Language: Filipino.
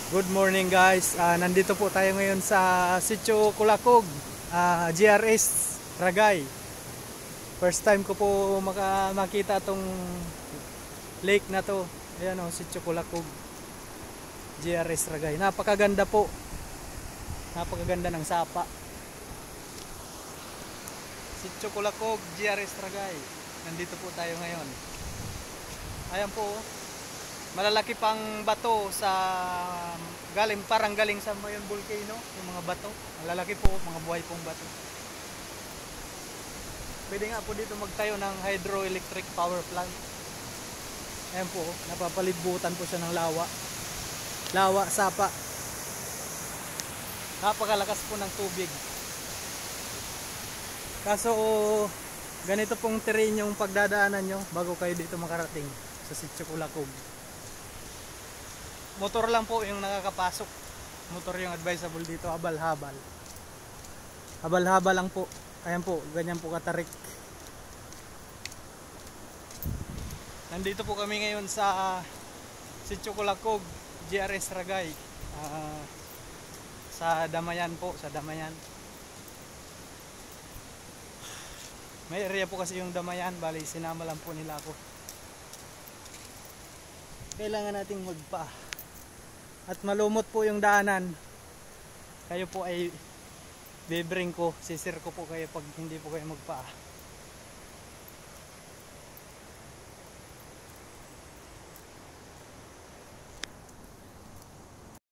Good morning guys. Nandito po tayo ngayon sa Sitio Kulakog, GRS Ragay. First time ko po makita tong lake na to. Ayan o, Sitio Kulakog, GRS Ragay. Napakaganda po. Napakaganda ng sapa. Sitio Kulakog, GRS Ragay. Nandito po tayo ngayon. Ayan po. Malalaki pang bato sa parang galing sa mayon volcano, yung mga bato. Malalaki po, mga buhay pong bato. Pwede nga po dito magtayo ng hydroelectric power plant. Ayan po, napapalibutan po siya ng lawa. Lawa, sapa. Napakalakas po ng tubig. Kaso ganito pong terrain yung pagdadaanan nyo bago kayo dito makarating sa Sitio Kulakog. Motor lang po yung nakakapasok. Motor yung advisable dito, habal-habal. Habal-habal lang po. Ayan po, ganyan po katarik. Nandito po kami ngayon sa Sitio Kulakog, GRS Ragay. Sa Damayan po, sa Damayan. May area po kasi yung Damayan, bali sinama lang po nila ako. Kailangan nating magpa. At malumot po yung daanan. Kayo po ay bibring ko, sisir ko po kayo pag hindi po kayo magpaa.